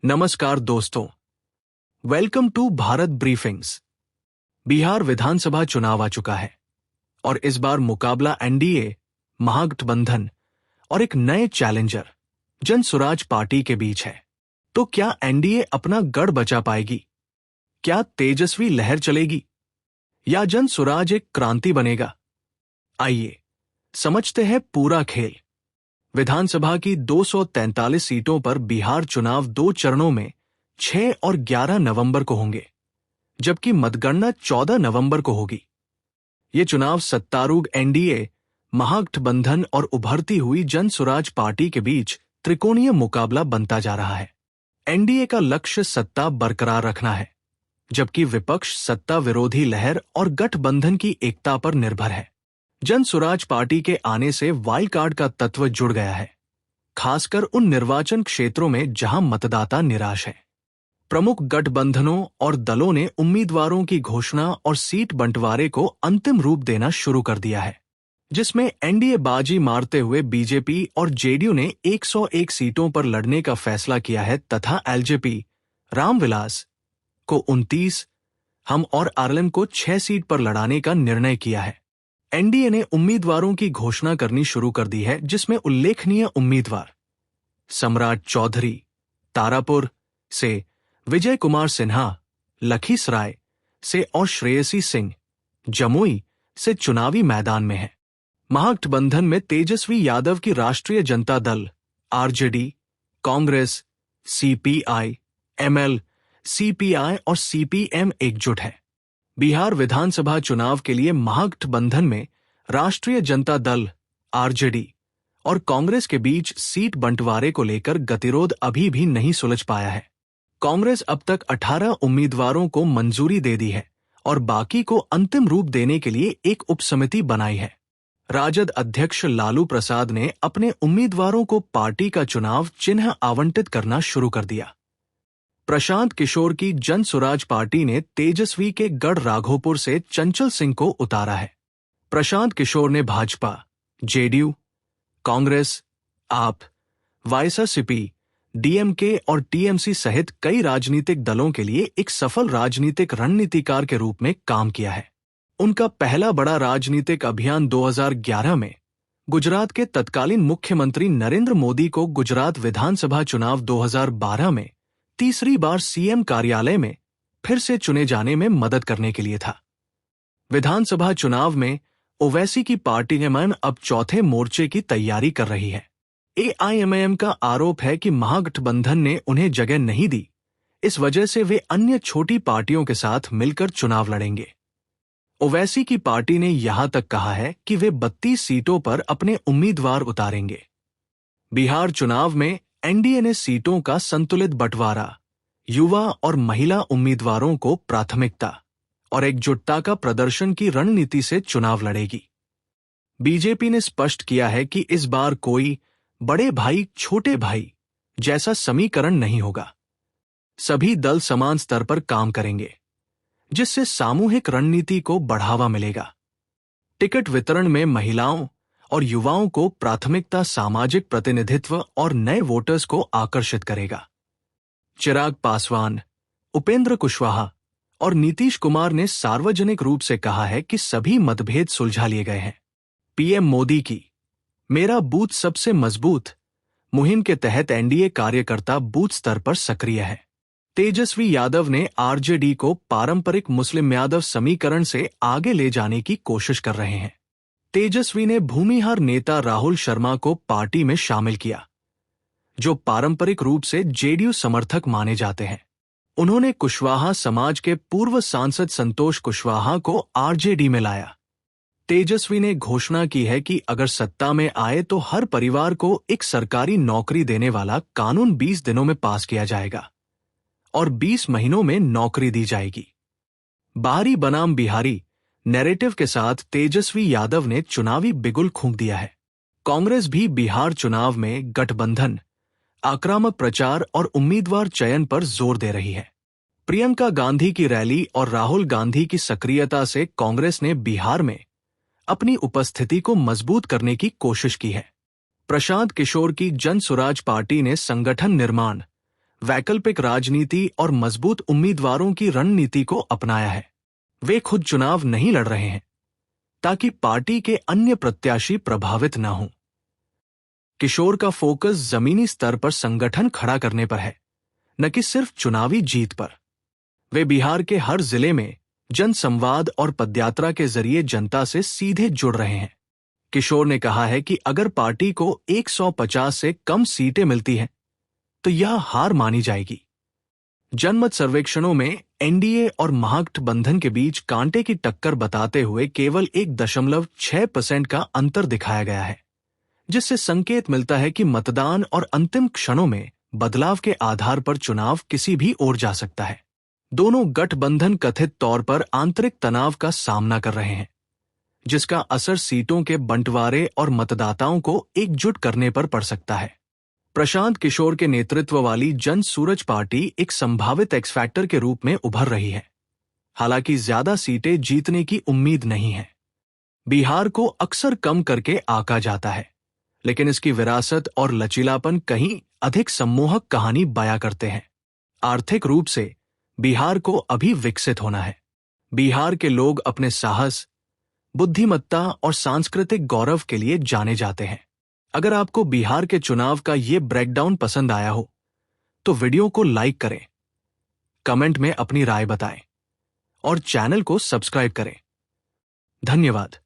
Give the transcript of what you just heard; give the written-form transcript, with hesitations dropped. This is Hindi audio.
नमस्कार दोस्तों, welcome to Bharat briefings. Bihar विधानसभा चुनाव आ चुका है और इस बार मुकाबला एनडीए, महागठबंधन और एक नए चैलेंजर जन स्वराज पार्टी के बीच है। तो क्या एनडीए अपना गढ़ बचा पाएगी? क्या तेजस्वी लहर चलेगी या जन स्वराज एक क्रांति बनेगा? आइए समझते हैं पूरा खेल। विधानसभा की 243 सीटों पर बिहार चुनाव 2 चरणों में 6 और 11 नवंबर को होंगे, जबकि मतगणना 14 नवंबर को होगी। ये चुनाव सत्तारूढ़ एनडीए, महागठबंधन और उभरती हुई जन स्वराज पार्टी के बीच त्रिकोणीय मुकाबला बनता जा रहा है। एनडीए का लक्ष्य सत्ता बरकरार रखना है, जबकि विपक्ष सत्ता विरोधी लहर और गठबंधन की एकता पर निर्भर है। जन स्वराज पार्टी के आने से वाइल्ड कार्ड का तत्व जुड़ गया है, खासकर उन निर्वाचन क्षेत्रों में जहां मतदाता निराश है। प्रमुख गठबंधनों और दलों ने उम्मीदवारों की घोषणा और सीट बंटवारे को अंतिम रूप देना शुरू कर दिया है, जिसमें एनडीए बाजी मारते हुए बीजेपी और जेडीयू ने 101 सीटों पर लड़ने का फैसला किया है तथा एलजेपी, रामविलास को 29, हम और आरएलएम को 6 सीट पर लड़ाने का निर्णय किया है। एनडीए ने उम्मीदवारों की घोषणा करनी शुरू कर दी है, जिसमें उल्लेखनीय उम्मीदवार सम्राट चौधरी तारापुर से, विजय कुमार सिन्हा लखीसराय से और श्रेयसी सिंह जमुई से चुनावी मैदान में है। महागठबंधन में तेजस्वी यादव की राष्ट्रीय Janata Dal, RJD, Congress, CPI, ML, CPI और सीपीएम एकजुट है। बिहार विधानसभा चुनाव के लिए महागठबंधन में राष्ट्रीय जनता दल, आरजेडी और कांग्रेस के बीच सीट बंटवारे को लेकर गतिरोध अभी भी नहीं सुलझ पाया है। कांग्रेस अब तक 18 उम्मीदवारों को मंजूरी दे दी है और बाकी को अंतिम रूप देने के लिए एक उपसमिति बनाई है। राजद अध्यक्ष लालू प्रसाद ने अपने उम्मीदवारों को पार्टी का चुनाव चिन्ह आवंटित करना शुरू कर दिया। प्रशांत किशोर की जन स्वराज पार्टी ने तेजस्वी के गढ़ राघोपुर से चंचल सिंह को उतारा है। प्रशांत किशोर ने भाजपा, जेडीयू, कांग्रेस, आप, वाईएसआरसीपी, डीएमके और टीएमसी सहित कई राजनीतिक दलों के लिए एक सफल राजनीतिक रणनीतिकार के रूप में काम किया है। उनका पहला बड़ा राजनीतिक अभियान 2011 में गुजरात के तत्कालीन मुख्यमंत्री नरेंद्र मोदी को गुजरात विधानसभा चुनाव 2012 में तीसरी बार सीएम कार्यालय में फिर से चुने जाने में मदद करने के लिए था। विधानसभा चुनाव में ओवैसी की पार्टी एमआईएम अब चौथे मोर्चे की तैयारी कर रही है। एआईएमआईएम का आरोप है कि महागठबंधन ने उन्हें जगह नहीं दी, इस वजह से वे अन्य छोटी पार्टियों के साथ मिलकर चुनाव लड़ेंगे। ओवैसी की पार्टी ने यहां तक कहा है कि वे 32 सीटों पर अपने उम्मीदवार उतारेंगे। बिहार चुनाव में एनडीए ने सीटों का संतुलित बंटवारा, युवा और महिला उम्मीदवारों को प्राथमिकता और एकजुटता का प्रदर्शन की रणनीति से चुनाव लड़ेगी। बीजेपी ने स्पष्ट किया है कि इस बार कोई बड़े भाई छोटे भाई जैसा समीकरण नहीं होगा। सभी दल समान स्तर पर काम करेंगे, जिससे सामूहिक रणनीति को बढ़ावा मिलेगा। टिकट वितरण में महिलाओं और युवाओं को प्राथमिकता सामाजिक प्रतिनिधित्व और नए वोटर्स को आकर्षित करेगा। चिराग पासवान, उपेंद्र कुशवाहा और नीतीश कुमार ने सार्वजनिक रूप से कहा है कि सभी मतभेद सुलझा लिए गए हैं। पीएम मोदी की मेरा बूथ सबसे मजबूत मुहिम के तहत एनडीए कार्यकर्ता बूथ स्तर पर सक्रिय है। तेजस्वी यादव ने आरजेडी को पारंपरिक मुस्लिम यादव समीकरण से आगे ले जाने की कोशिश कर रहे हैं। तेजस्वी ने भूमिहार नेता राहुल शर्मा को पार्टी में शामिल किया, जो पारंपरिक रूप से जेडीयू समर्थक माने जाते हैं। उन्होंने कुशवाहा समाज के पूर्व सांसद संतोष कुशवाहा को आरजेडी में लाया। तेजस्वी ने घोषणा की है कि अगर सत्ता में आए तो हर परिवार को एक सरकारी नौकरी देने वाला कानून 20 दिनों में पास किया जाएगा और 20 महीनों में नौकरी दी जाएगी। बाहरी बनाम बिहारी नैरेटिव के साथ तेजस्वी यादव ने चुनावी बिगुल फूंक दिया है। कांग्रेस भी बिहार चुनाव में गठबंधन, आक्रामक प्रचार और उम्मीदवार चयन पर जोर दे रही है। प्रियंका गांधी की रैली और राहुल गांधी की सक्रियता से कांग्रेस ने बिहार में अपनी उपस्थिति को मजबूत करने की कोशिश की है। प्रशांत किशोर की जन स्वराज पार्टी ने संगठन निर्माण, वैकल्पिक राजनीति और मजबूत उम्मीदवारों की रणनीति को अपनाया है। वे खुद चुनाव नहीं लड़ रहे हैं ताकि पार्टी के अन्य प्रत्याशी प्रभावित न हों। किशोर का फोकस जमीनी स्तर पर संगठन खड़ा करने पर है, न कि सिर्फ चुनावी जीत पर। वे बिहार के हर जिले में जनसंवाद और पदयात्रा के जरिए जनता से सीधे जुड़ रहे हैं। किशोर ने कहा है कि अगर पार्टी को 150 से कम सीटें मिलती हैं, तो यह हार मानी जाएगी। जनमत सर्वेक्षणों में एनडीए और महागठबंधन के बीच कांटे की टक्कर बताते हुए केवल 1.6% का अंतर दिखाया गया है, जिससे संकेत मिलता है कि मतदान और अंतिम क्षणों में बदलाव के आधार पर चुनाव किसी भी ओर जा सकता है। दोनों गठबंधन कथित तौर पर आंतरिक तनाव का सामना कर रहे हैं, जिसका असर सीटों के बंटवारे और मतदाताओं को एकजुट करने पर पड़ सकता है। प्रशांत किशोर के नेतृत्व वाली जन सूरज पार्टी एक संभावित एक्स फैक्टर के रूप में उभर रही है। हालांकि ज्यादा सीटें जीतने की उम्मीद नहीं है। बिहार को अक्सर कम करके आंका जाता है, लेकिन इसकी विरासत और लचीलापन कहीं अधिक सम्मोहक कहानी बयां करते हैं। आर्थिक रूप से बिहार को अभी विकसित होना है। बिहार के लोग अपने साहस, बुद्धिमत्ता और सांस्कृतिक गौरव के लिए जाने जाते हैं। अगर आपको बिहार के चुनाव का ये ब्रेकडाउन पसंद आया हो, तो वीडियो को लाइक करें, कमेंट में अपनी राय बताएं और चैनल को सब्सक्राइब करें। धन्यवाद।